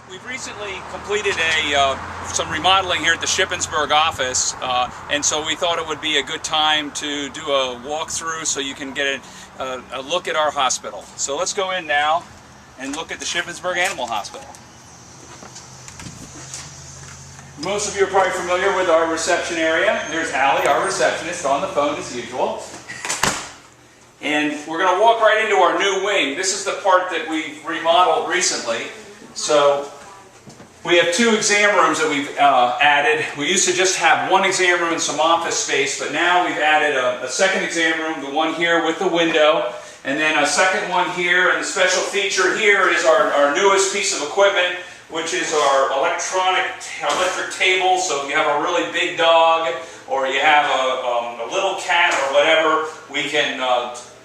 We've recently completed some remodeling here at the Shippensburg office, and so we thought it would be a good time to do a walkthrough so you can get a look at our hospital. So let's go in now and look at the Shippensburg Animal Hospital. Most of you are probably familiar with our reception area. There's Allie, our receptionist, on the phone as usual. And we're going to walk right into our new wing. This is the part that we've remodeled recently. So we have two exam rooms that we've added. We used to just have one exam room and some office space, but now we've added a second exam room, the one here with the window, and then a second one here. And the special feature here is our newest piece of equipment, which is our electric table. So if you have a really big dog or you have a little cat or whatever, we can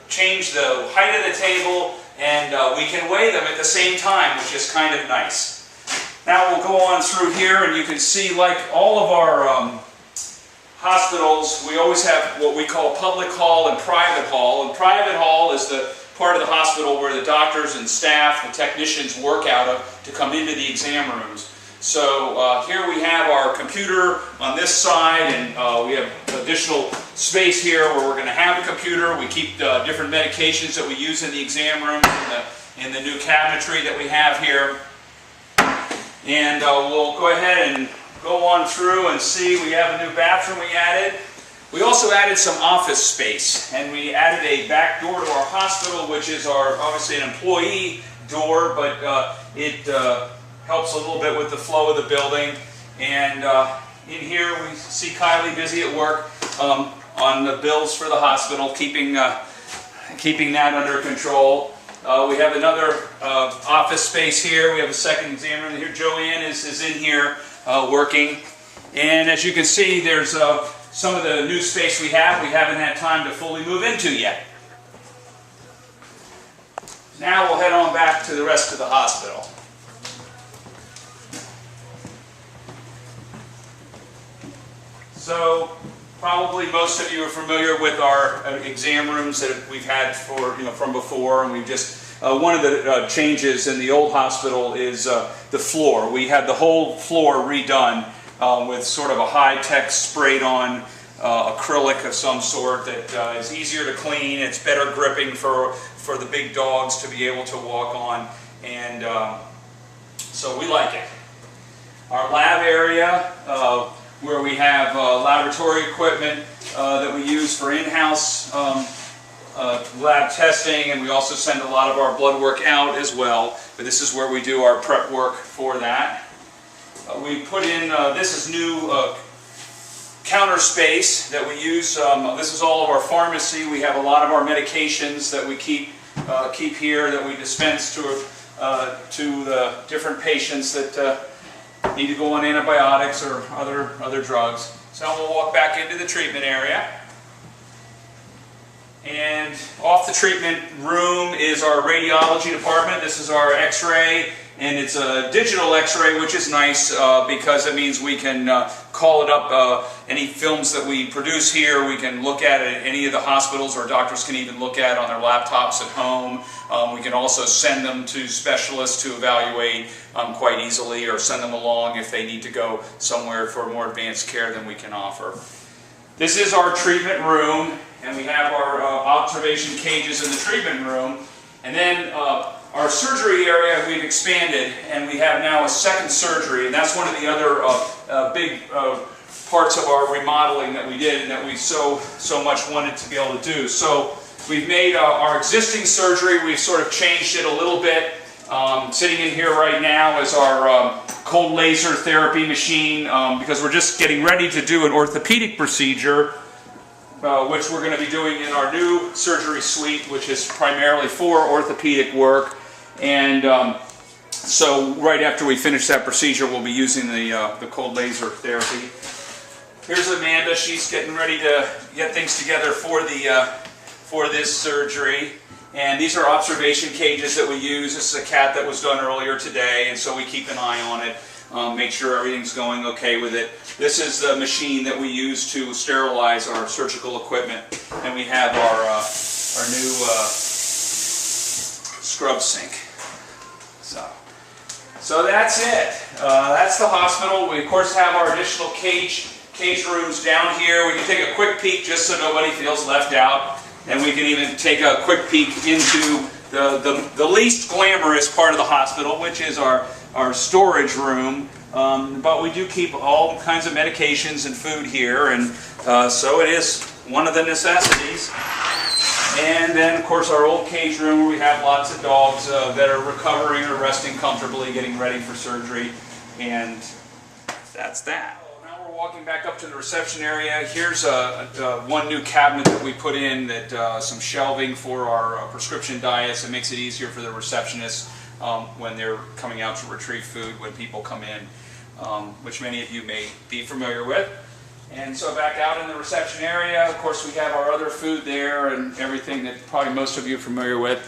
change the height of the table and we can weigh them at the same time, which is kind of nice. Now we'll go on through here and you can see, like all of our hospitals, we always have what we call public hall and private hall. And private hall is the part of the hospital where the doctors and staff, the technicians work out of to come into the exam rooms. So here we have our computer on this side, and we have additional space here where we're going to have a computer. We keep different medications that we use in the exam room in the new cabinetry that we have here. And we'll go ahead and go on through and see. We have a new bathroom we added. We also added some office space, and we added a back door to our hospital, which is obviously an employee door, but it helps a little bit with the flow of the building. And in here we see Kylie busy at work on the bills for the hospital, keeping that under control. We have another office space here. We have a second exam room here. Joanne is in here working. And as you can see, there's some of the new space we haven't had time to fully move into yet. Now we'll head on back to the rest of the hospital. So probably most of you are familiar with our exam rooms that we've had from before, and we've just one of the changes in the old hospital is the floor. We had the whole floor redone with sort of a high-tech sprayed-on acrylic of some sort that is easier to clean. It's better gripping for the big dogs to be able to walk on, and so we like it. Our lab area, where we have laboratory equipment that we use for in-house lab testing, and we also send a lot of our blood work out as well. But this is where we do our prep work for that. We put in, this is new counter space that we use. This is all of our pharmacy. We have a lot of our medications that we keep here, that we dispense to the different patients that need to go on antibiotics or other drugs. So now we'll walk back into the treatment area. And off the treatment room is our radiology department. This is our x-ray, and it's a digital x-ray, which is nice because it means we can call it up. Any films that we produce here, we can look at any of the hospitals, or doctors can even look at on their laptops at home. We can also send them to specialists to evaluate quite easily, or send them along if they need to go somewhere for more advanced care than we can offer. This is our treatment room, and we have our observation cages in the treatment room. And then our surgery area we've expanded, and we have now a second surgery, and that's one of the other big parts of our remodeling that we did and that we so much wanted to be able to do. So we've made our existing surgery, we've sort of changed it a little bit. Sitting in here right now is our cold laser therapy machine, because we're just getting ready to do an orthopedic procedure, which we're going to be doing in our new surgery suite, which is primarily for orthopedic work. And so right after we finish that procedure, we'll be using the cold laser therapy. Here's Amanda. She's getting ready to get things together for this surgery. And these are observation cages that we use. This is a cat that was done earlier today, and so we keep an eye on it, make sure everything's going okay with it. This is the machine that we use to sterilize our surgical equipment, and we have our new scrub sink. So that's it. That's the hospital. We of course have our additional cage rooms down here. We can take a quick peek just so nobody feels left out, and we can even take a quick peek into the least glamorous part of the hospital, which is our storage room. But we do keep all kinds of medications and food here, and so it is one of the necessities. And then, of course, our old cage room where we have lots of dogs that are recovering or resting comfortably, getting ready for surgery, and that's that. Now we're walking back up to the reception area. Here's one new cabinet that we put in, that some shelving for our prescription diets. It makes it easier for the receptionists when they're coming out to retrieve food when people come in, which many of you may be familiar with. And so back out in the reception area, of course, we have our other food there and everything that probably most of you are familiar with.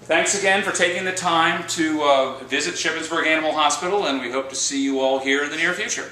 Thanks again for taking the time to visit Shippensburg Animal Hospital, and we hope to see you all here in the near future.